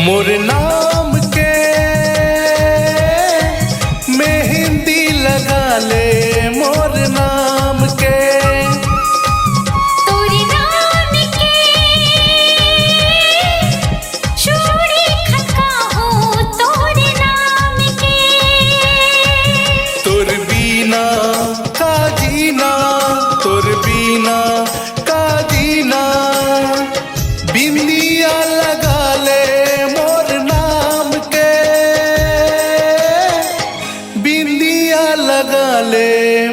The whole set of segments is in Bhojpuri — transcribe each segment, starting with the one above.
मोर नाम के मेहंदी लगा ले, मोर नाम के तोरे नाम के चूड़ी खनका हो, तोरे नाम के तोर बीना का जीना, तोर बीना का जीना। बिंदिया लगा ले मोर नाम के, बिंदिया लगा ले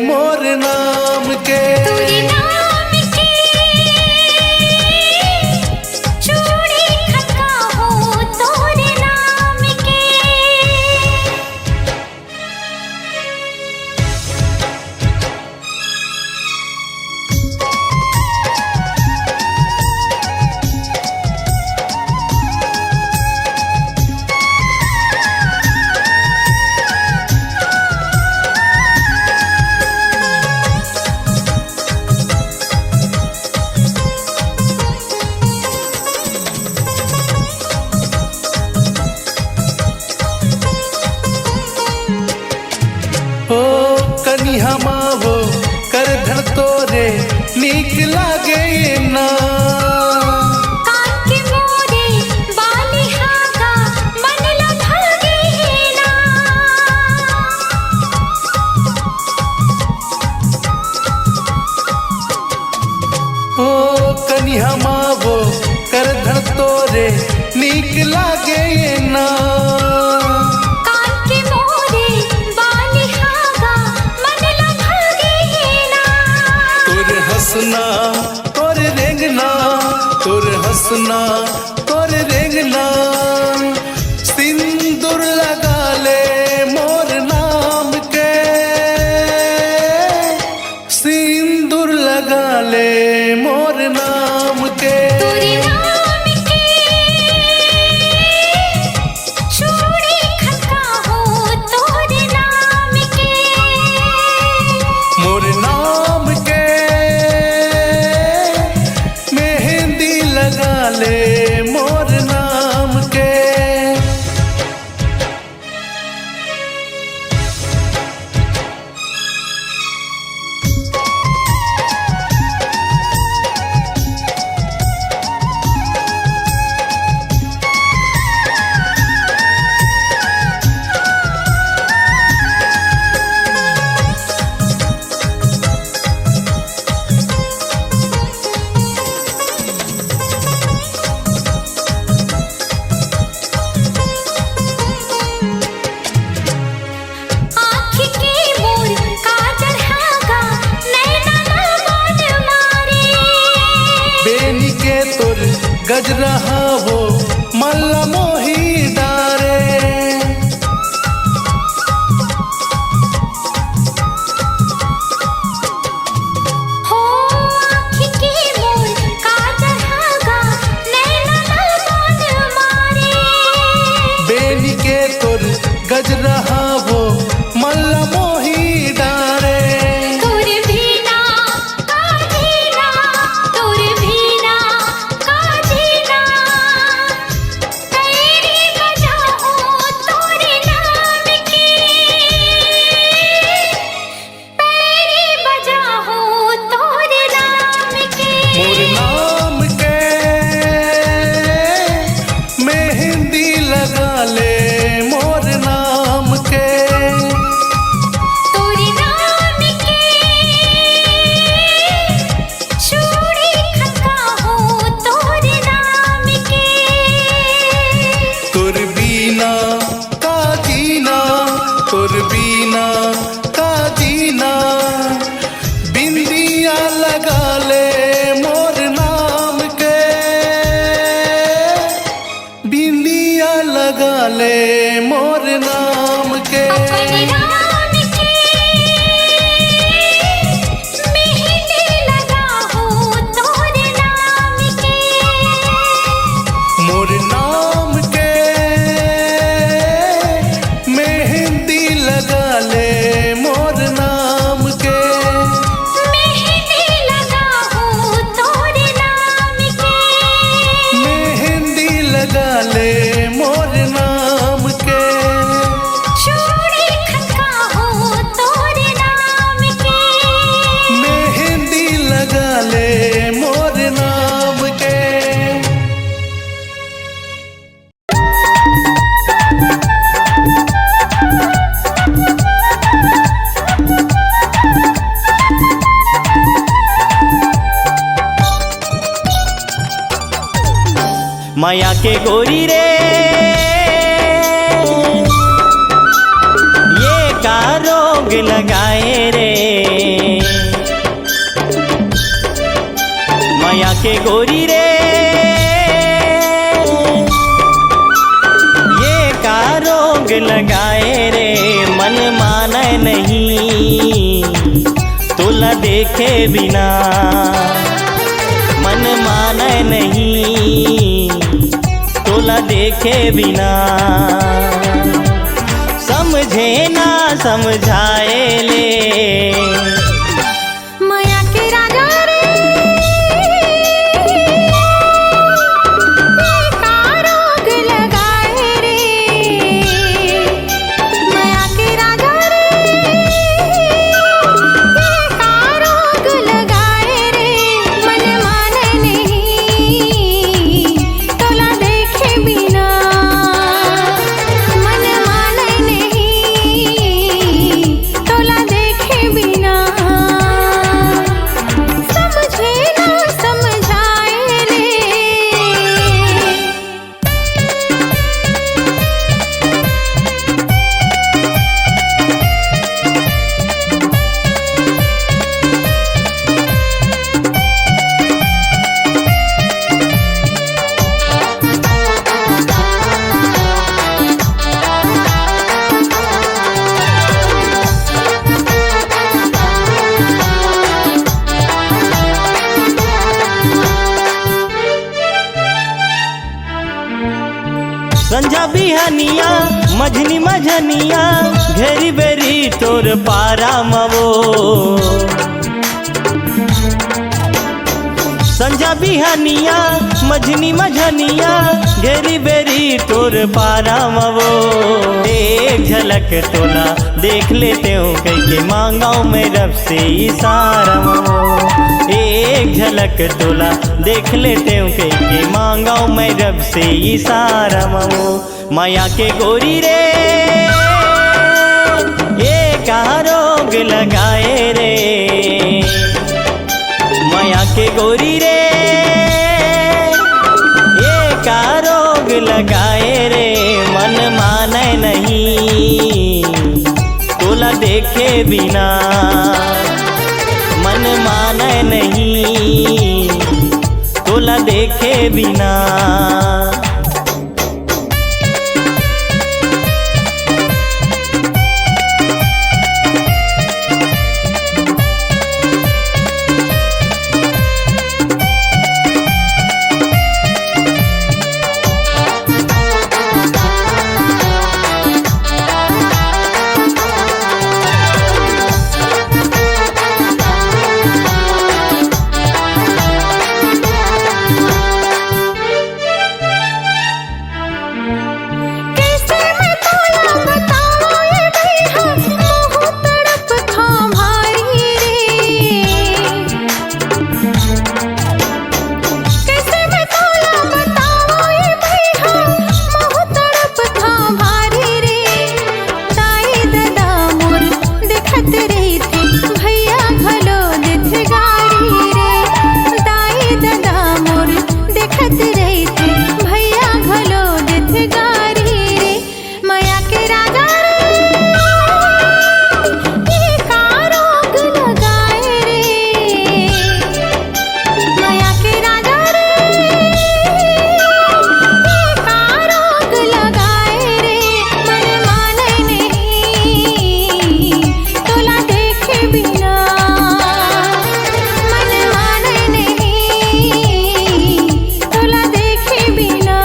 मोर नाम के। तोरे नाम के चूड़ी खनका हो, तोरे नाम के हो कनिहा मावो कर धर तोरे नीक लागे ना। कान के मोरे बाली हागा मन लभागे ना। हो कनिहा मावो कर धर तोरे नीक लागे ना। कान के मोरे बाली हागा मन लभागे ना। तोर हंसना तोर रेंगना, तोर हंसना तोर रेंगना। सिंदूर लगा ले मोर नाम के, सिंदूर लगा ले मोर नाम के। तोरे नाम के चूड़ी खनका हो, तोरे नाम के मोर नाम के मेहंदी लगा ले मोर नाम के। आँख के मोर काजल हागा नैना मन मारे। बेनी के तोर गजरा हो मल्ला मोही डारे। हो आँख के मोर काजल हागा नैना मन मारे। बेनी के तोर गजरा हो मल्ला मोही डारे। तोर भीना का जीना, तोर भीना का जीना। तेरी वजह हो तोरे नाम की, तेरी वजह हो तोरे नाम की। मोर नाम के मेहंदी लगा ले मोर नाम के। तोरे नाम के चूड़ी खनका हो, तोरे नाम के तोर बीना का जीना, तोर बीना का जीना। बिंदिया लगा ले मोर नाम के, बिंदिया लगा ले मोर नाम के। अपने नाम के मेहंदी लगा हो, तोरे नाम के मोर नाम के मेहंदी लगा ले मोर नाम के। मेहंदी लगा हो, तोरे नाम के मेहंदी लगा ले मोर माया के गोरी रे ये का रोग लगाए रे, माया के गोरी रे ये का रोग लगाए रे, मन माने नहीं तोला देखे बिना, मन माने नहीं तोला देखे बिना, समझे ना समझाए ले माया के राजा रे ये का रोग लगाए रे, माया के राजा रे ये का रोग लगाए रे, मन माने नहीं तोला देखे बिना, मन माने नहीं तोला देखे बिना, समझे ना समझाए ले। संझा बिहानिया मझनी मझनिया घेरी बेरी तोर पारा मवो, संझा बिहानिया मझनी मझनिया घेरी बेरी तोर पारा मवो, एक झलक तोला देख लेते हो कई के मांगाओ में रब से इशारा मवो, एक झलक तोला देख लेते हो कई के मांगाओ में रब से इशारा मवो, माया के गोरी रे ये का रोग लगाए रे, माया के गोरी रे ये का रोग लगाए रे, मन माने नहीं तोला देखे बिना, मन माने नहीं तोला देखे बिना, कैसे मैं तोला बताऊं ये भैया मोह तड़प था भारी रे, कैसे मैं तोला बताऊं ये भैया मोह तड़प था भारी रे, ताई दादा मोर देखत रही थी भैया घलो दिथ गारी रे, ताई दादा मोर देखत रही थी भैया घलो दिथ गारी रे, माया के राजा रे ये का रोग लगाए रे, माया के राजा रे ये का रोग लगाए रे, मन माने नहीं तोला देखे बिना, मन माने नहीं तोला देखे बिना।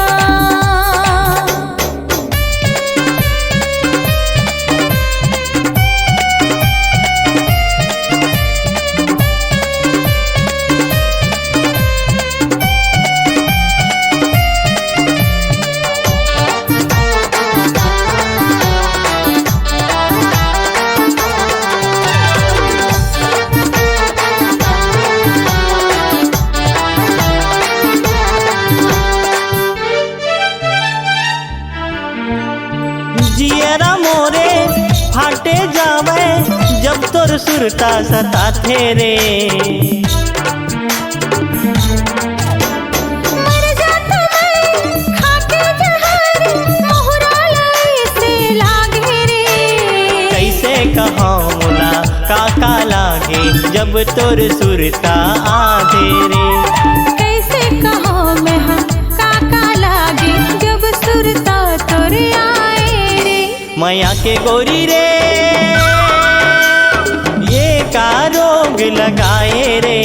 जियरा मोरे फाटे जावे जब तोर सुरता सताथे रे, मर जाता मैं काका लागे जब तोर सुरता आधे रे। कैसे कहो मैं हम काका लागे जब सुरता तोर आए रे। मैया के गोरी रे ये का रोग लगाए रे।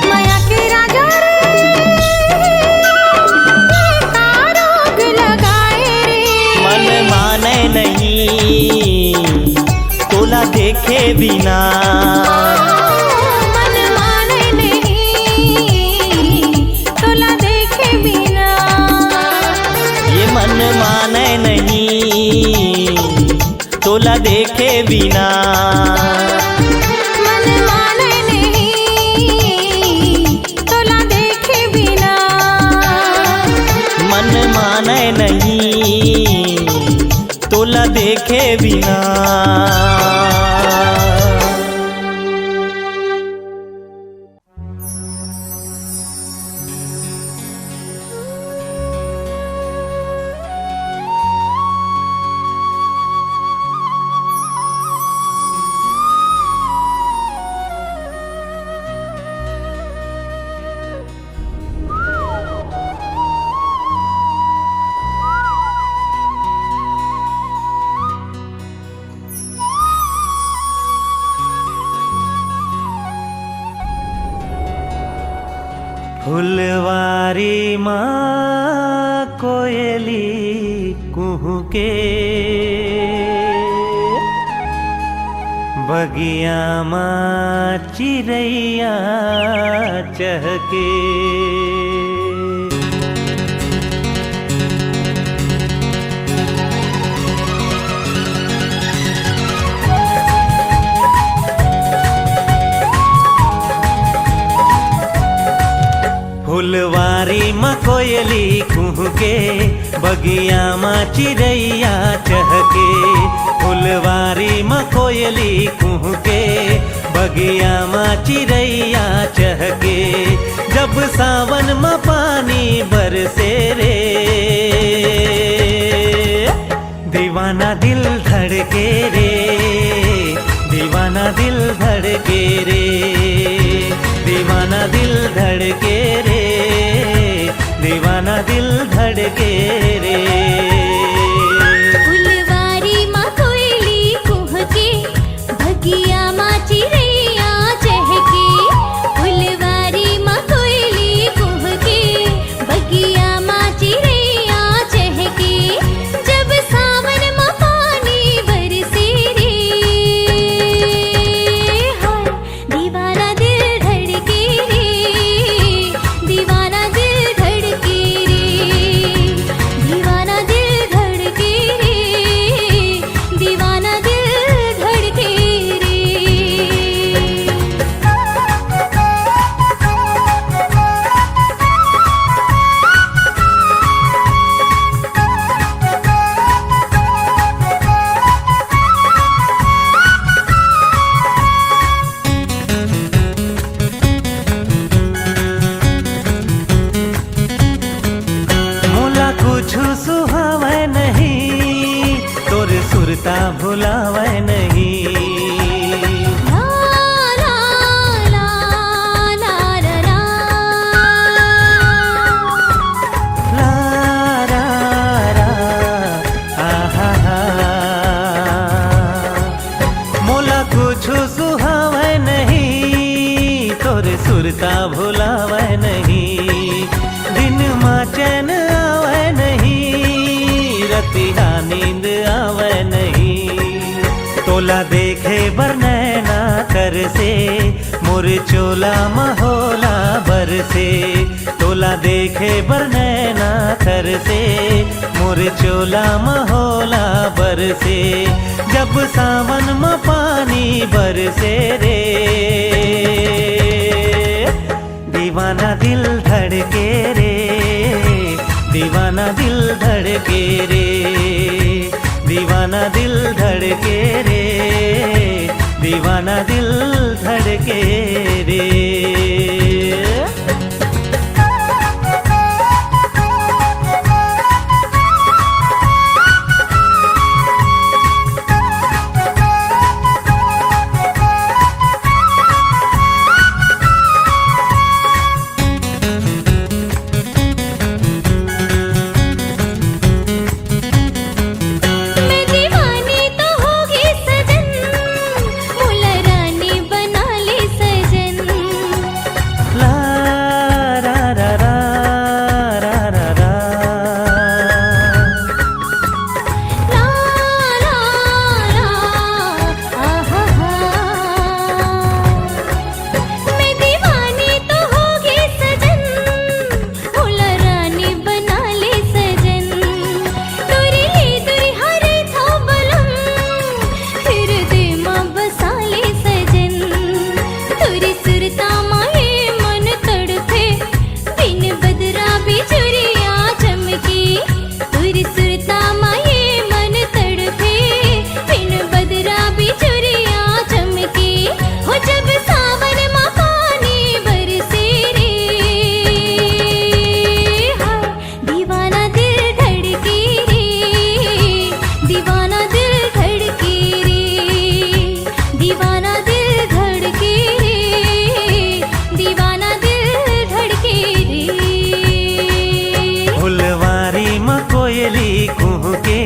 माया के राजा रे ये का रोग लगाए रे। मन माने नहीं तोला देखे बिना। मन माने नहीं तोला देखे बिना। ये मन माने नहीं तोला देखे बिना। मन माने नहीं तोला देखे बिना। मन माने नहीं तोला देखे बिना। फुलवारी माँ कोयली कुहू के बगिया माँ चिड़ैया चहके। फुलवारी माँ कोयली कुहू के बगिया माँ चिड़ैया चहके। फुलवारी माँ कोयली कुहू के बगिया माँ चिड़ैया चहके। जब सावन माँ पानी बरसे रे दीवाना दिल धड़के रे। दीवाना दिल धड़के रे। दीवाना दिल धड़के रे। दीवाना दिल धड़के रे। फुलवारी माँ कोयली कुह के बगिया माँ चिड़ैया चहके। फुलवारी माँ कोयली कुह के बगिया माँ चिड़ैया चहके। जब सावन माँ पानी बरसे रे हाय दीवाना दिल धड़के रे। दीवाना दिल धड़के रे। दीवाना दिल धड़के रे। दीवाना दिल धड़के रे। मोला कुछु सुहावे नहीं तोर सुरता भुलावे नहीं। ला ला ला ला ला ला। ला रा रा आहा हा। मोला कुछु सुहावे नहीं तोर सुरता भुलावे नहीं। दिन माँ चैन आवे नहीं रतिया नींद आवे नहीं। तोला देखे बर नैना कर से मोर चोला महोला बर से। तोला देखे बर नैना कर से मोर चोला महोला बर से। जब सावन में पानी बरसे रे दीवाना दिल धड़के रे। दीवाना दिल धड़के रे। दीवाना दिल धड़के रे। दीवाना दिल धड़के रे। कोयली कुहके,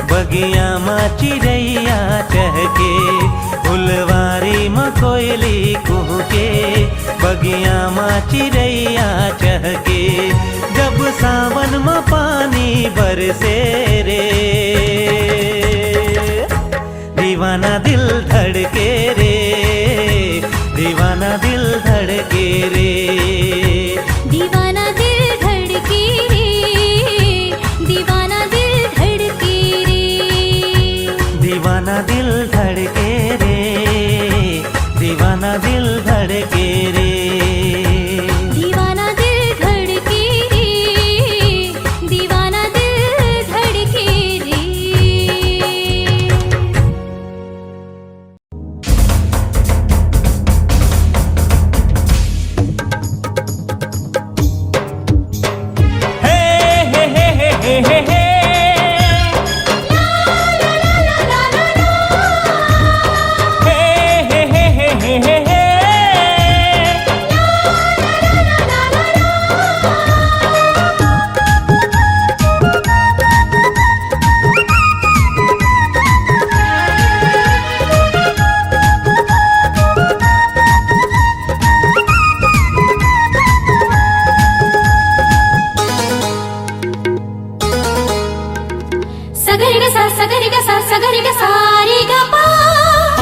बगिया माँ चिड़ैया चहके। फुलवारी में कोयली कुहके, बगिया माँ चिड़ैया चहके। जब सावन में पानी बरसे रे, दीवाना दिल धड़के रे, दीवाना दिल धड़के रे। दीवाना दिल धड़के रे, दीवाना दिल धड़के रे। दीवाना दिल धड़के रे, दीवाना दिल धड़के रे। दीवाना दिल धड़के रे, दीवाना दिल धड़के रे।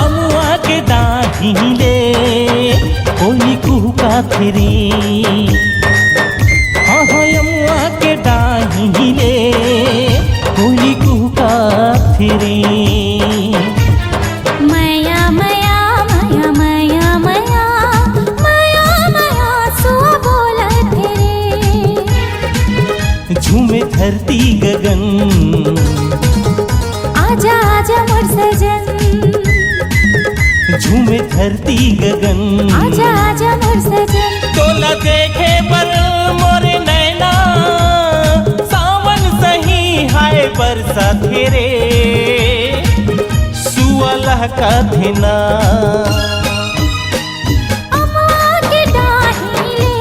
अमुआ के दाहिले कोई कुहका फिरी, हाँ हाँ अमुआ के दाहिले कोई कुहका फिरी। मया मया मया मया मया मया मया सुआ बोलत रे। झूमे धरती गगन, आजा आजा मोर सजन। झूमे धरती गगन, आजा आजा मोर सजन। तोला देखे पर मोरे नैना, सावन सही हाय बरसा तेरे, सुअलह का धिना। अमुआ के डाहिले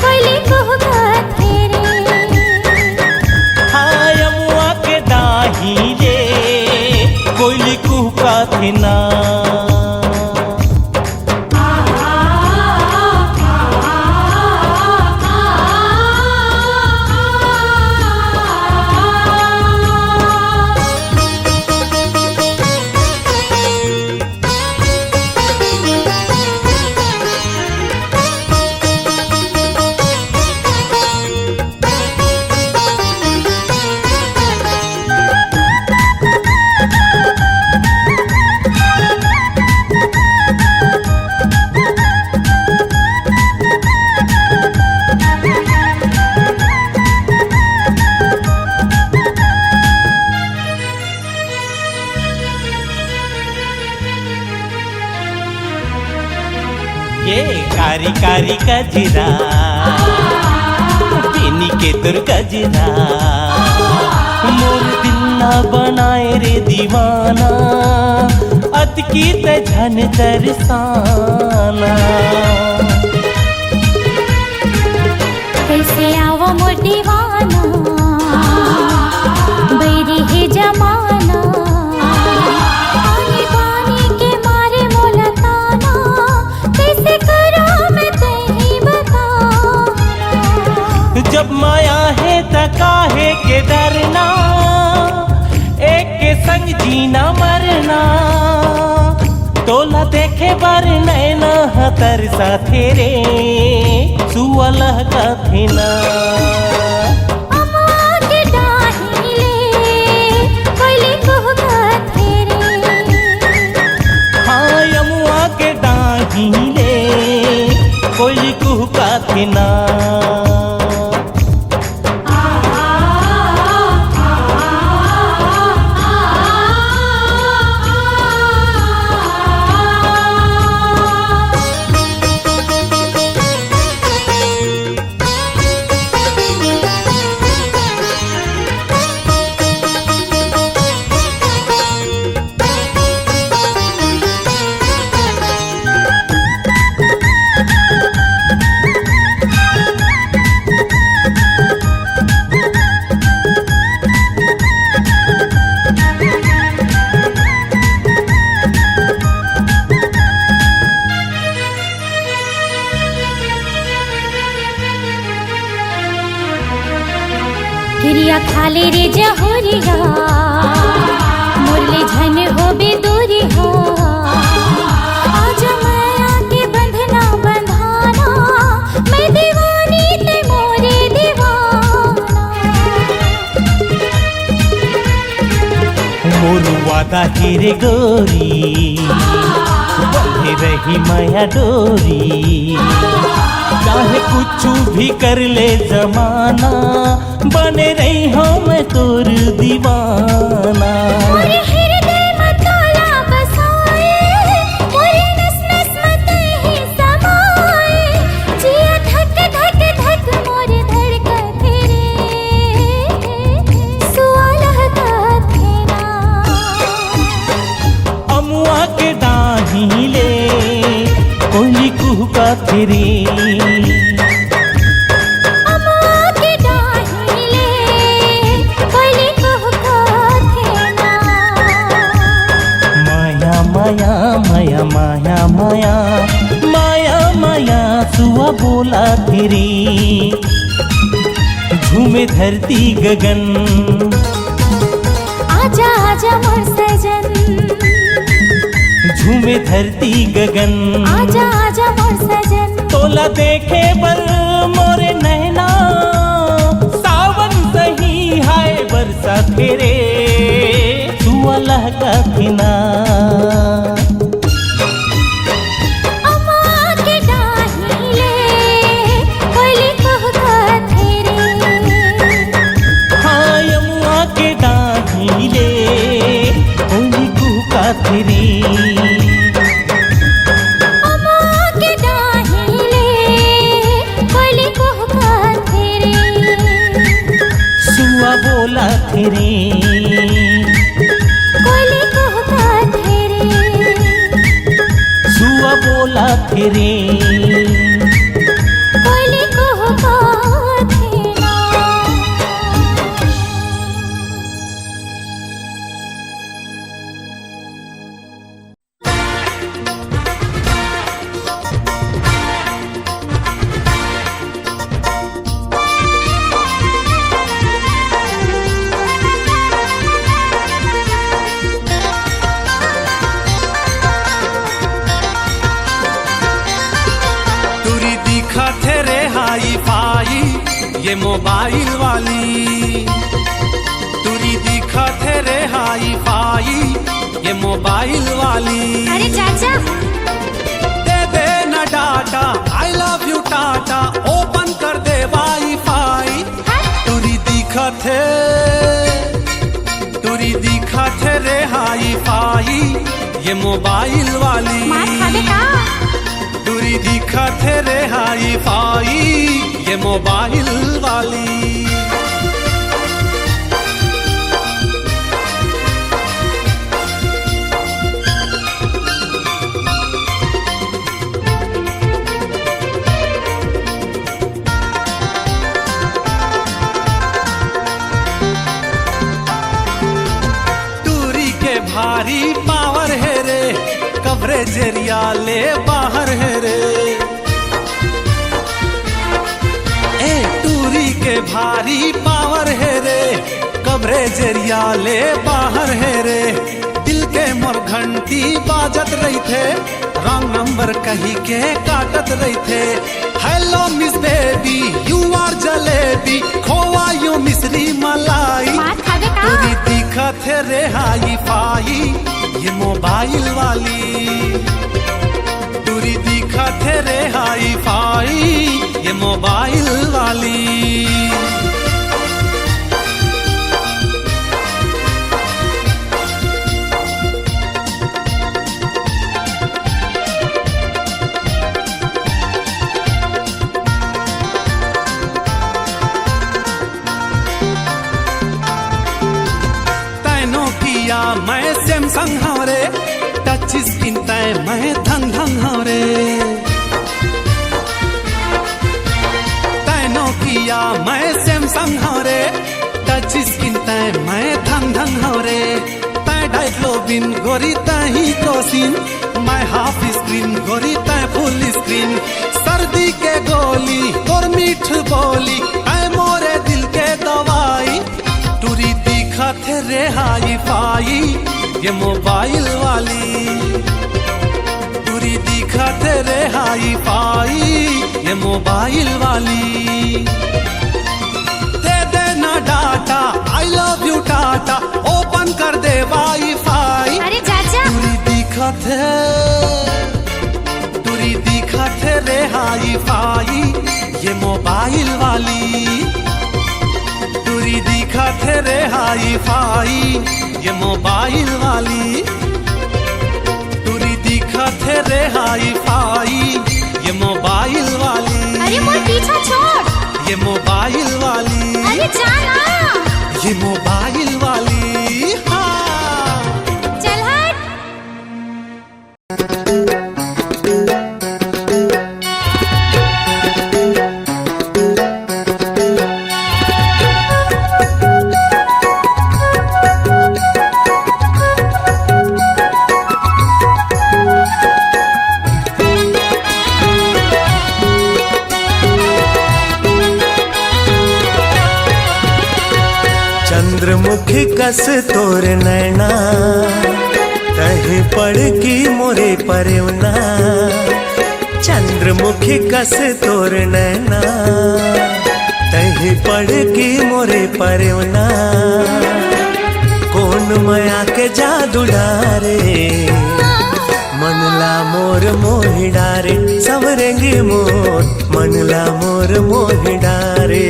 कोयली कुहकत रे। हाय अमुआ के दाहिले कोयली कुहका धिना। ये कारी कारी कजरा, पिनी के तुर कजरा, मोर दिल ना बनाए रे दीवाना, अतकी ते झन तरसाना। कैसे आवा मोर दीवाना, बैरी है जमाना। पानी पानी के मारे मोला ताना, कैसे करा मैं तेही बताना। जब माया है त काहे के डरना, एक के संग जीना मरना। तोला देखे बर नैना तरसा तेरे, सुअलह का थिना। अमुआ के डाहिले कोयली कुहकत रे। हाँ अमुआ के डाहिले कोयली कुहका थिना। चले रे जहुरिया मुरली झन हो बेदूरिया आज माया के बंधना बंधाना मैं दीवानी ते मोरे दीवाना मोर वादा हेरे गोरी बंधे रही माया डोरी चाहे कुछ भी कर ले जमाना बने रही हूँ मैं तोर दीवाना मोरे हृदय में ताला बसाए मोरे नस नस में तू ही समाए जिया धक धक धक मोरे धड़कत रे सुआलह थे ना अमुआ के डाही ले कोयली कुहका तेरी माया माया माया माया माया सुआ बोला तेरी झूमे धरती गगन आजा आजा मोर सजन झूमे धरती गगन आजा आजा मोर सजन तोला देखे बल मोरे नैना सावन सही हाय बरसा तेरे सुआ लहका थिना तेरी अम्मा के डाही ले कोयली कुहका तेरे सुआ बोला तेरे कोयली कुहका तेरे सुआ बोला तेरे कोयली कुहका तेरा ये मोबाइल वाली तुरी दिखा थे रे हाई फाई ये मोबाइल वाली अरे चाचा दे दे न data I love you Tata open कर दे वाईफाई तुरी दिखा थे रे हाई फाई ये मोबाइल वाली मार खा दे का तुरी दिखा थे रे हाई फाई ये मोबाइल वाली भारी पावर है रे कवरेज एरिया ले बाहर है रे ए टूरी के भारी पावर है रे कवरेज एरिया ले बाहर है रे दिल के मोर घंटी बाजत रही थे रॉन्ग नंबर कहीं के काटत रही थे हेलो मिस बेबी यू आर जलेबी खोवा यू मिश्री मलाई तुरी दिखा थे रे हाई फाई ये मोबाइल वाली तुरी दिखा थे रे हाई फाई ये मोबाइल वाली मैं सैमसंग हवरे टच स्क्रीन तय मैं धंग धंग हवरे तैनो किया मैं सैमसंग हवरे टच स्क्रीन तय मैं धंग धंग हवरे तय डायक्लोबिन गोरी तही कोसिन मैं हाफ स्क्रीन गोरी तय फुल स्क्रीन सर्दी के गोली और मीठ बोली तय मोरे दिल के दवाई दिखत रे हाई फाई ये मोबाइल वाली, तुरी दिखत रे हाई फाई ये मोबाइल वाली। दे देना data I love you Tata, open कर दे वाईफाई। अरे चाचा तुरी दिखत रे हाई फाई ये मोबाइल वाली, तुरी दिखत रे हाई फाई ये मोबाइल वाली, तुरी दिखत रे हाई फाई ये मोबाइल वाली। अरे मोर पीछा छोड़, ये मोबाइल वाली, अरे जाना ये मोबाइल वाली। हाँ चल हट। चंद्रमुखी कस तोर नैना, कहीं पड़ की मोरे परवना। चंद्रमुखी कस तोर नैना, कहीं पड़ की मोरे परवना। कौन माया के जादू डारे, मनला मोर मोहि डारे। सवरेंगी मोर मनला मोर मोहि डारे,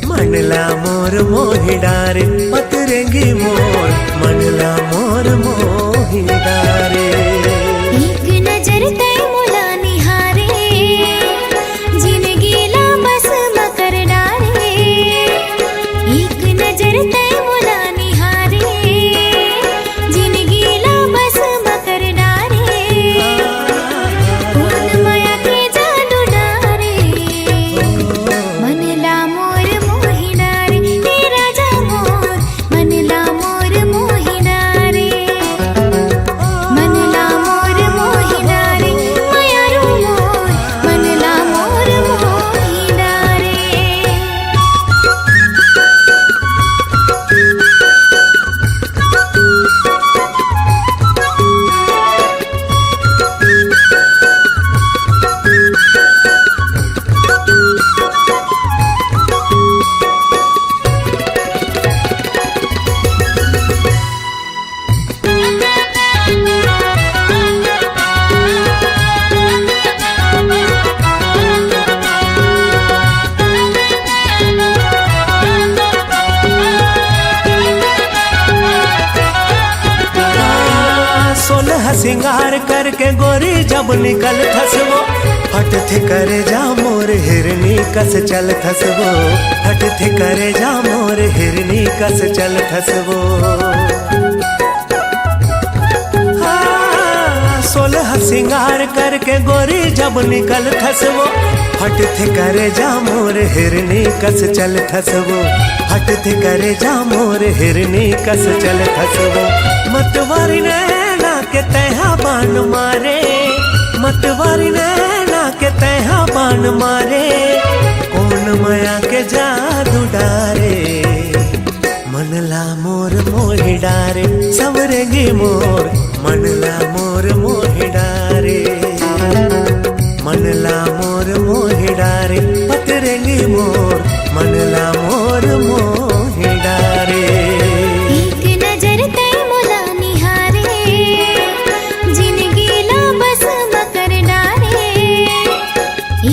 मनला मोर मोहि डारे। पतरेंगी मोर मनला मोर मोहि डारे। एक नजर तय मुला निहारे, जिंदगी ला बस मकर डारे। एक नजर तय मुला निहारे, जिंदगी ला बस मकर डारे। कौन माया के जादू डारे, मनला मोर मोहि डारे। हे राजा मोर मनला मोर मोहि डारे, मनला मोर मोहि डारे। मायारू मोर मनला मोर मोहि डारे। सोलह सिंगार करके गोरी जब निकल थसवो, फट थे करे जा मोर हिरनी कस चल थसवो। फट थे करे जा मोर हिरनी कस चल थसवो। सोलह सिंगार करके गोरी जब निकल थसवो, फट थे करे जा मोर हिरनी कस चल थसवो। फट थे करे जा मोर हिरनी कस चल थसवो। मतवारी नैना के तैहा बान मारे, मतवारी नैना के तैहा बान मारे। कौन माया के जादू डारे, मनला मोर मोहि डारे। सवरेंगी मोर मनला मोर मोहि डारे, मनला मोर मोहि डारे। पतरेंगी मोर मनला मोर मोहि डारे। एक नजर तय मुला निहारे, जिंदगी ला बस मकर डारे।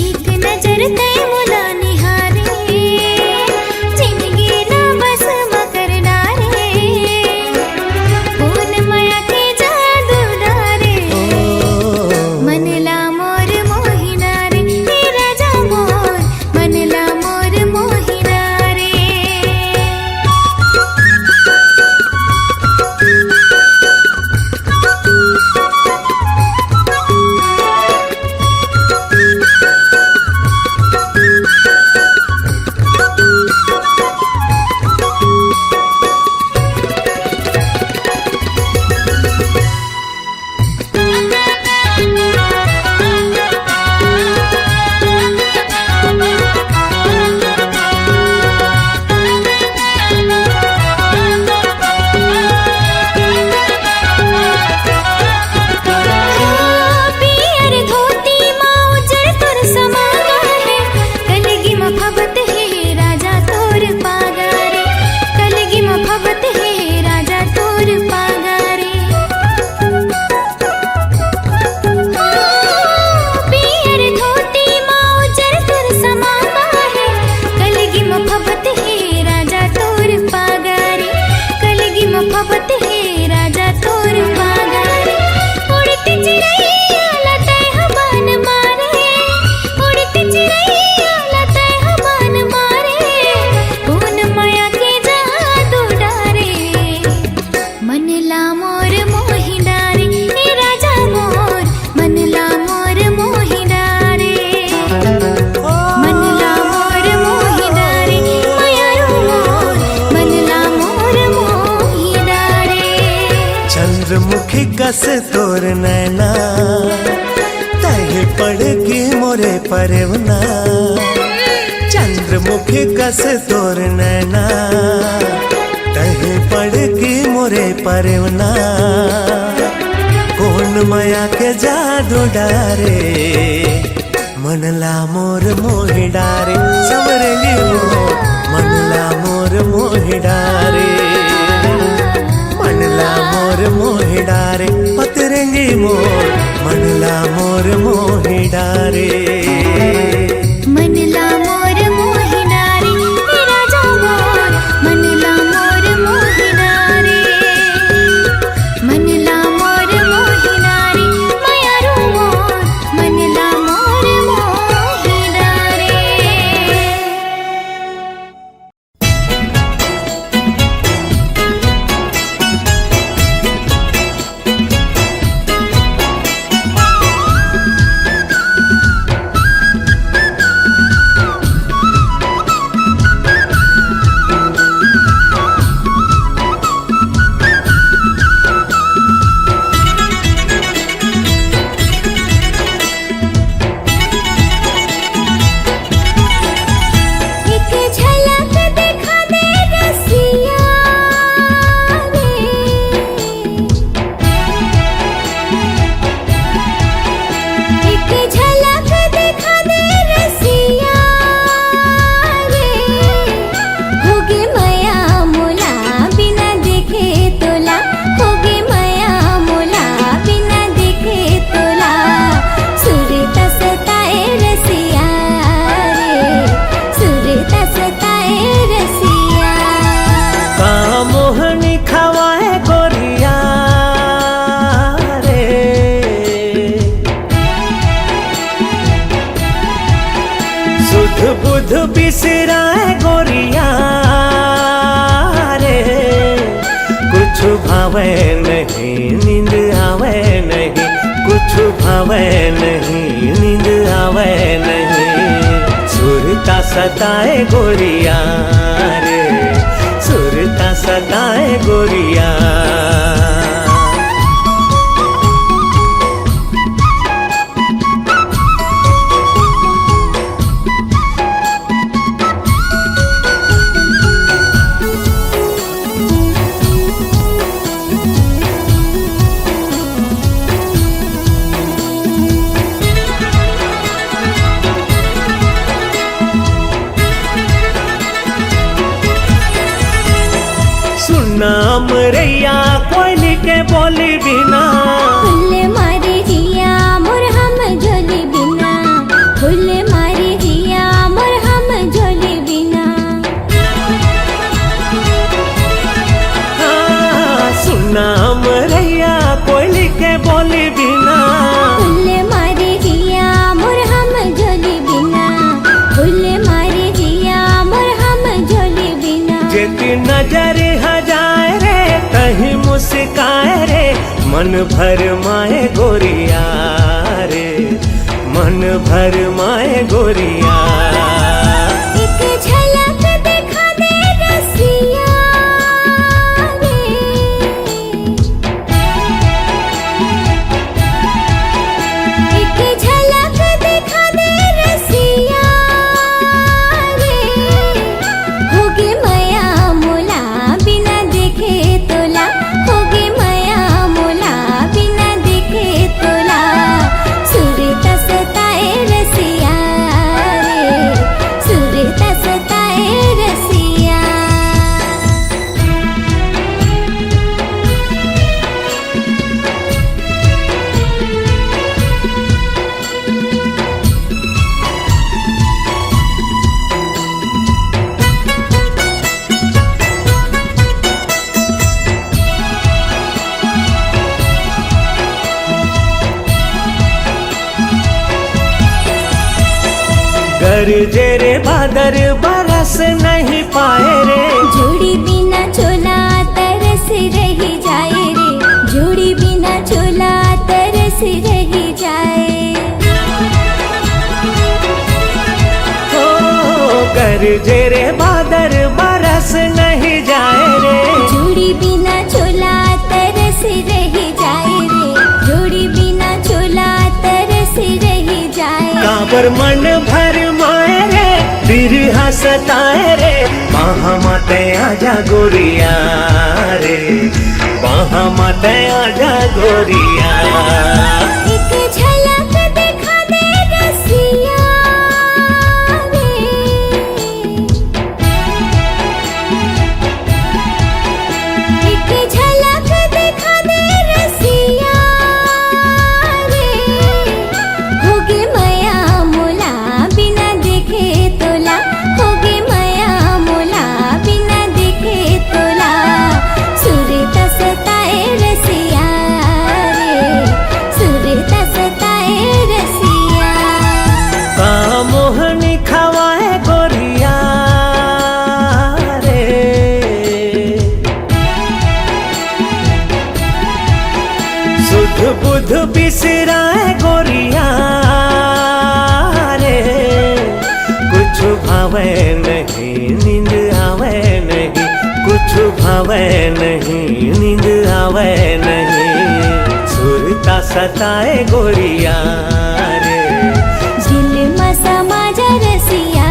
एक नजर तय मुला निहारे, जिंदगी ला बस मकर डारे। कौन माया के जादू डारे, मनला मोर मोहि डारे। हे राजा मोर मनला मोर कस तोर नैना तहे पड़ के मोरे परवना चंद्रमुख कस तोर नैना तहे पड़ के मोरे परवना कौन माया के जादू डारे मनला मोर मोहि डारे समरेंगे मोर मनला मोर मोहि डारे मनला मोर मोहि डारे पतरेंगे मोर मनला मोर मोहि डारे मनला मोर मोहि डारे राजा मोर मनला मोर मोहि डारे मनला मोर मोहि डारे मायारू मोर मनला मोर मोहि डारे एक झलक दिखा दे रसिया रे एक झलक दिखा दे रसिया रे होगे माया मोला बिना देखे तोला होगे माया मोला बिना देखे तोला सुरता सताए रसिया रे सुरता सताए रसिया का मोहनी खवाए गोरिया रे सुध बुध बिसराए गोरिया रे कुछ भावे नहीं नींद आवे नहीं कुछ भावे नहीं नींद आवे नहीं सुरता सताए गोरिया रे सुरता सताए गोरिया सुनाम रैया कोयली के बोली बिना फुल मारी जिया मोर हम झोली बिना फुल मारी जिया मोर हम झोली बिना सुनाम रैया कोयली के बोली बिना फुल मारी जिया मोर हम झोली बिना फुल मारी जिया मोर हम झोली बिना जेती नजर हजाए रे कहीं मुस्काए रे मन भर माए गोरिया रे मन भर माए गोरिया एक झलक दिखा दे रसिया रे एक झलक दिखा दे रसिया रे होगे माया मोला बिना देखे तोला होगे माया मोला बिना देखे तोला सुरता सताए रसिया रे सुरता सताए रसिया गरजे रे बादर बरस नहीं पाए रे जोड़ी बिना चोला तरस रही जाए रे जोड़ी बिना चोला तरस रही जाए ओ गरजे रे बादर बरस नहीं जाए रे जोड़ी बिना चोला तरस रही जाए रे हमर मन भर माए रे बिरहा सताए रे बाहा माते आजा गोरिया रे बाहा माते आजा गोरिया एक झलक दिखा दे रसिया रे एक झलक दिखा दे रसिया रे होगे माया मोला बिना देखे तोला होगे माया मोला बिना देखे तोला सुरत सताए रसिया रे सुरत सताए रसिया का मोहनी खवाए गोरिया रे सुध बुध बिसराए गोरिया रे कुछ भावे नहीं नींद आवे नहीं कुछ भावे नहीं नींद आवे नहीं सुरता सताए गोरिया रे दिल में समा जा रसिया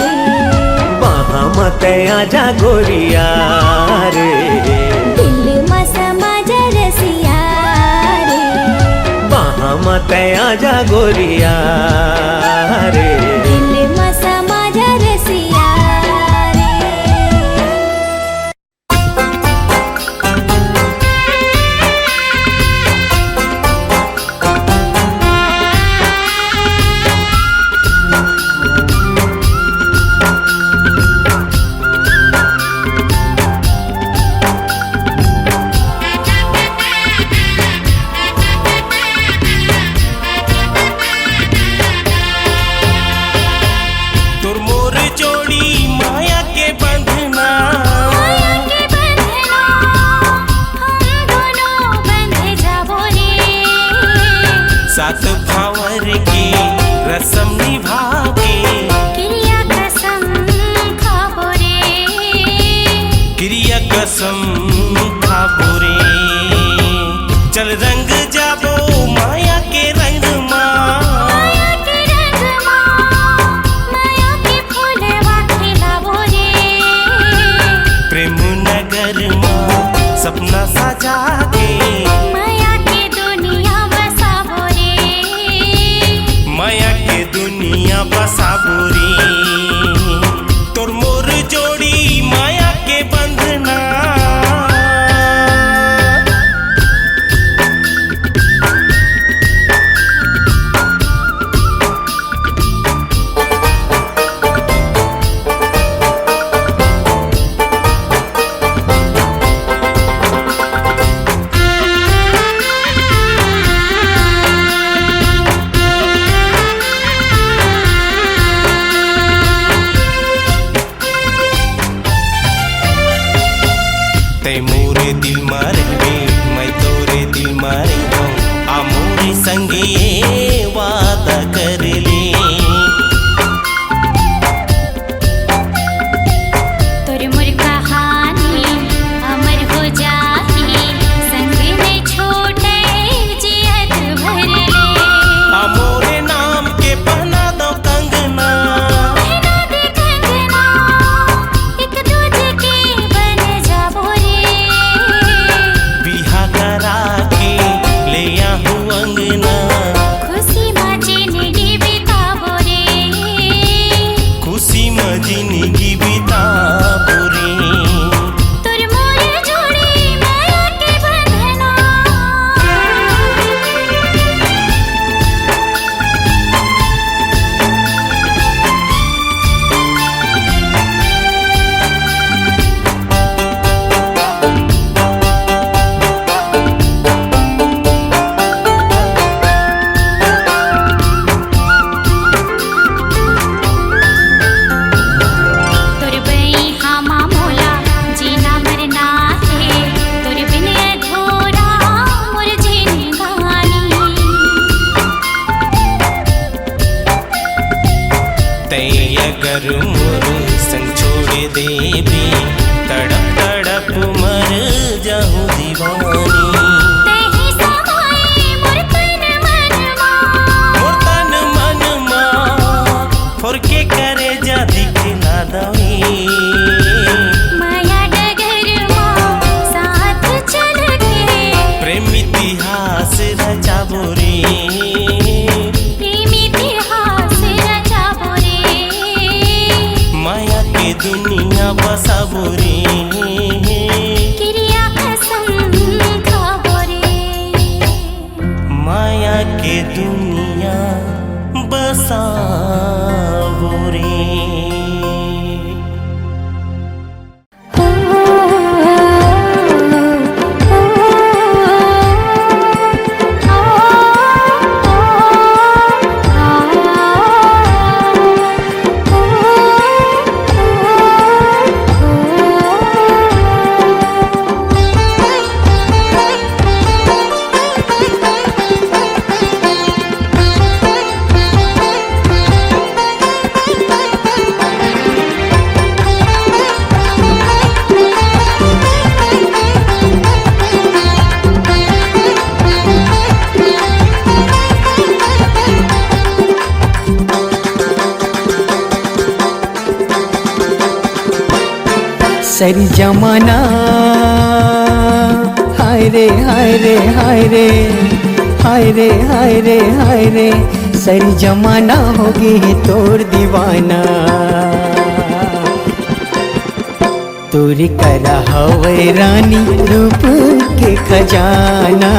रे बाहा मते आजा गोरिया रे दिल में समा जा रसिया रे बाहा मते आजा गोरिया रे दिल में समा जा रसिया रे तोर मोर जोड़ी माया के बंधना माया के बंधना हम दोनों बंध जाबो रे सात भावर की रस्म निभाके क्रिया कसम खाबो रे क्रिया कसम खाबो रे चल रंग जाबो माया के रंग माया के रंग माया के फूलवा खिलाबो रे प्रेम नगर सपना सजा के माया के दुनिया बसाबो रे माया के दुनिया बसाबो रे तोर मोर जोड़ी माया के बंधना ते मोरे दिल मारे बे मैं तोरे दिल मारे हूँ आ मोरे संगे ये वादा कर ले तोर मोर कहानी अमर हो जाही संग में छोटे जियत भर ले आ मोरे नाम के पहना दो कंगना पहना दे कंगना एक दूजे के बन जाबो रे बिहा करा के ले आहू अंगना खुश सरी जमाना हाय रे हाय रे हाय रे हाय रे हाय रे हाय रे सरी जमाना हो गई तोर दीवाना तोरी करा हवे रानी रूप के खजाना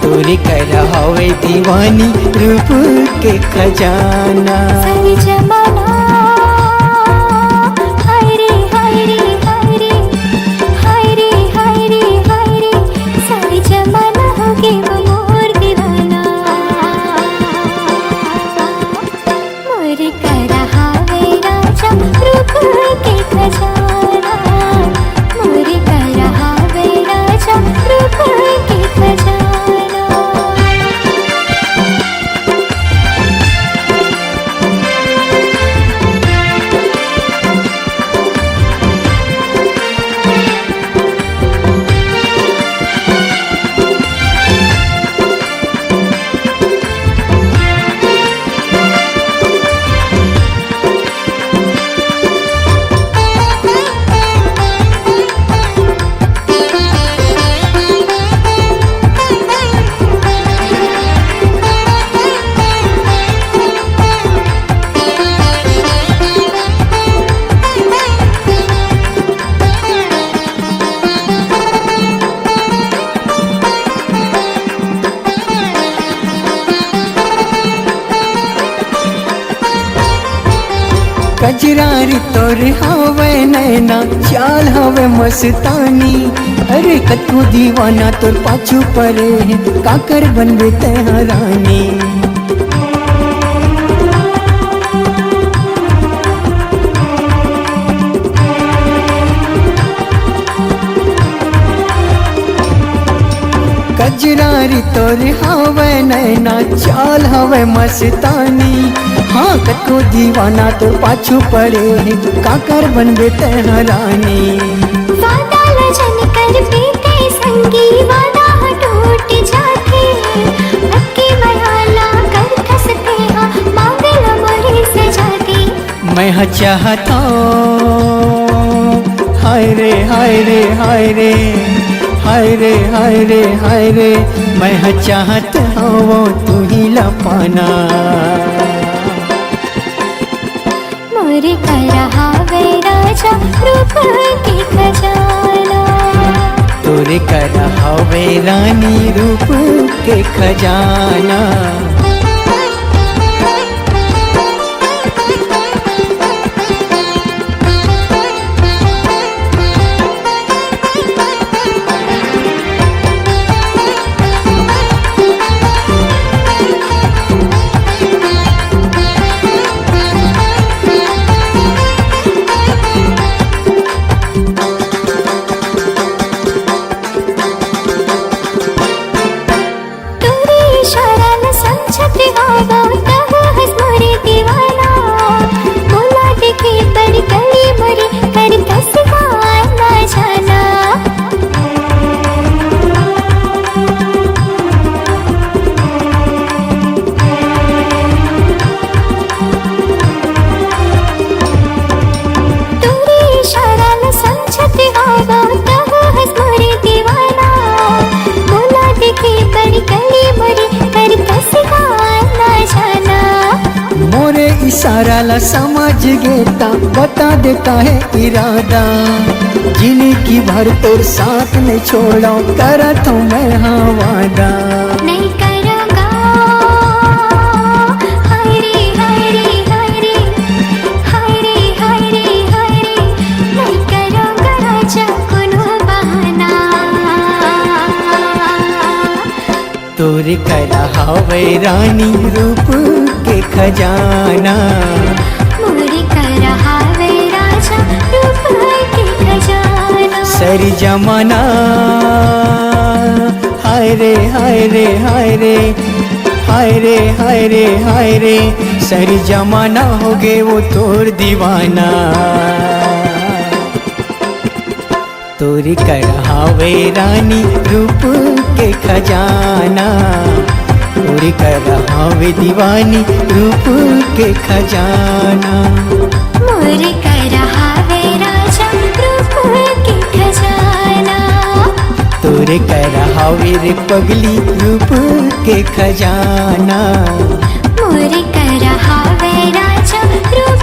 तोरी करा हवे दीवानी रूप के खजाना सारी जमाना हाय रे हाय रे हाय रे हाय रे हाय रे हाय रे सारी जमाना हो गई वो मोर दीवाना मोर करा हावे राजा रूप के खजाना मोर करा हावे राजा रूप के खजाना कजरारी तोर हवे नैना चाल हवे मस्तानी अरे कतू दीवाना तोर पाछू परे काकर बनबे तेहा रानी कजरारी तोर हवे नैना चाल हवे मस्तानी हाँ कतको दीवाना तो पाछू पड़े काकर बनबे तेहा रानी वादा लजन कर बीते संगी वादा टूट जाते अक्की मयाला कर खसते हाँ मांगल मोरे से जाती मैं हाँ चाहता हाय रे हाय रे हाय रे हाय रे हाय रे हाय रे मैं हाँ चाहत हूँ तू ही ला पाना मोर करा हावे राजा रूप के खजाना तोरे करा हवे रानी रूप के खजाना इशारा ला समझ गेता बता देता है इरादा जिंदगी भर तोर साथ नहीं छोड़ा करा तो मैं हाँ वादा नहीं करूँगा हाय रे हाय रे हाय रे हाय रे हाय रे हाय रे नहीं करूँगा राजा कोनो बहाना तोरे करा हवे रानी रूप के खजाना मोरे करा हावे राजा रूप के खजाना सरी जमाना हाय रे हाय रे हाय रे हाय रे हाय रे हाय रे सरी जमाना हो गे वो तोर दीवाना तोरी कढ़ावे रानी रूप के खजाना तोरी कढ़ावे दीवानी रूप के खजाना मोरे करा हावे राजा रूप तोरे करा हवे रे पगली रूप के खजाना। मोरे करा हावे राजा रूप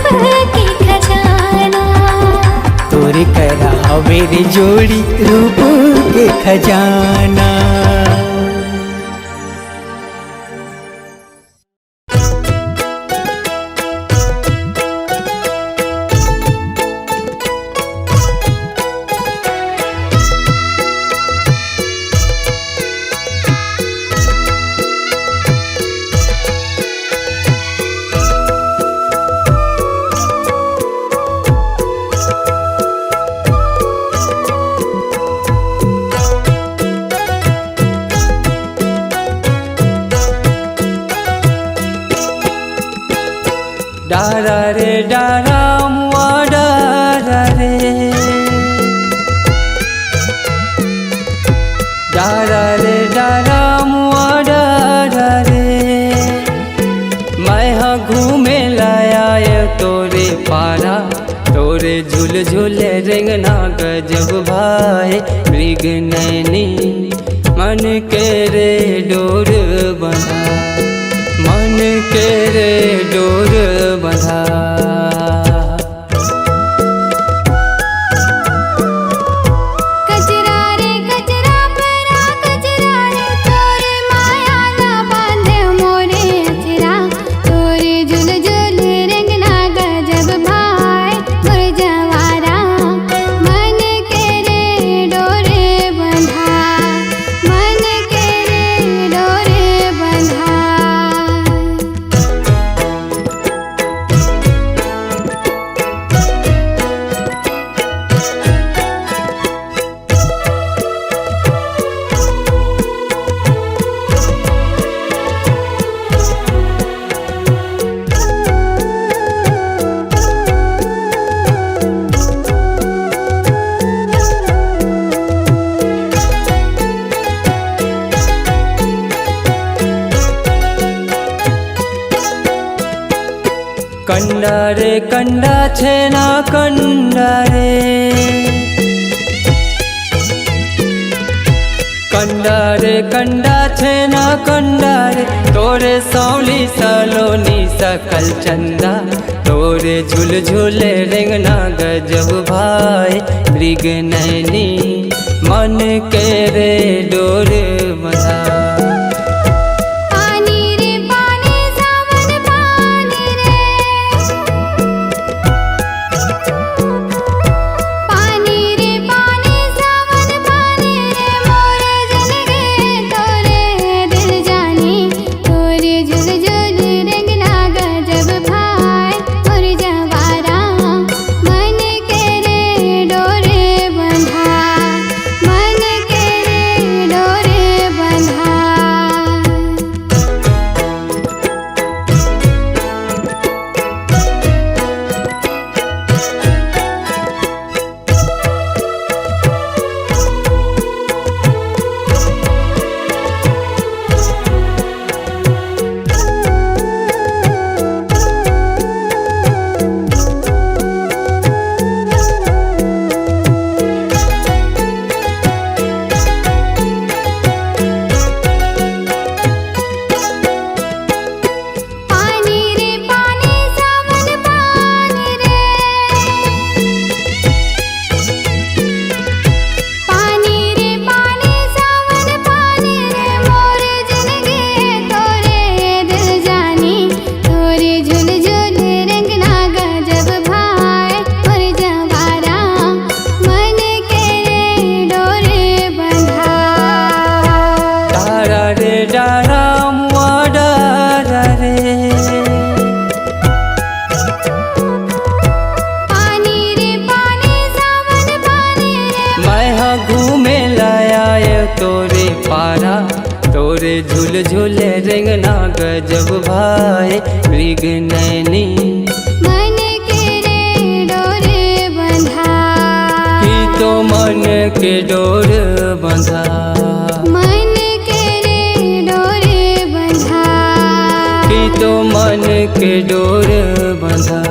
के खजाना। तोरे करा हवे रे जोड़ी रूप के खजाना। डारा रे डारा मुआ डारा रे, डारा रे डारा मुआ डारा रे। मैं हाँ घूमे लाया ये तोरे पारा, तोरे झूल झूले रेंगना गजब भाई मृग नैनी। मन के रे डोर बंधा, मन के रे डोर बंधा। कजरा रे कजरा परा कजरा रे, तोरे माया ना बांधे मोरे अचरा। तोरे झुल झुल रेंगना गजब भाई मोर जवारा। मन के रे डोरे बंधा, मन के रे डोरे बंधा। कंडा रे कंडा छेना कंडा रे, कंडा रे कंडा छेना कंडा रे। तोरे सौली सलोनी सकल चंदा, तोरे झूल झूले रेंगना गजब भाई मृग नैनी। मन के रे डोर बंधा। पानी रे पानी सावन पानी रे, पानी रे पानी सावन पानी रे। मोरे जिंदगी तोरे दिल जानी, तोरे झुल झुल रेंगना गजब भाई मोर जवारा। मन के रे डोरे बंधा, मन के रे डोरे बंधा। पानी रे पानी सावन पानी रे, पानी रे पानी सावन पानी रे। मोरे जिंदगी तोरे दिल जानी, तोरे झुल झुल रेंगना गजब भाई मोर जवारा। मन के रे डोरे बंधा। डारा रे डारा मुआ डारा रे, पानी रे पानी सावन पानी रे। मैं हाँ घूमे लाया ये तोरे पारा, तोरे झूल झूले रेंगना गजब भाई मृग नैनी। मन के रे डोरे बंधा, की तो मन के डोर बंधा। मन के रे डोरे बंधा। की तो मन के डोर बंधा।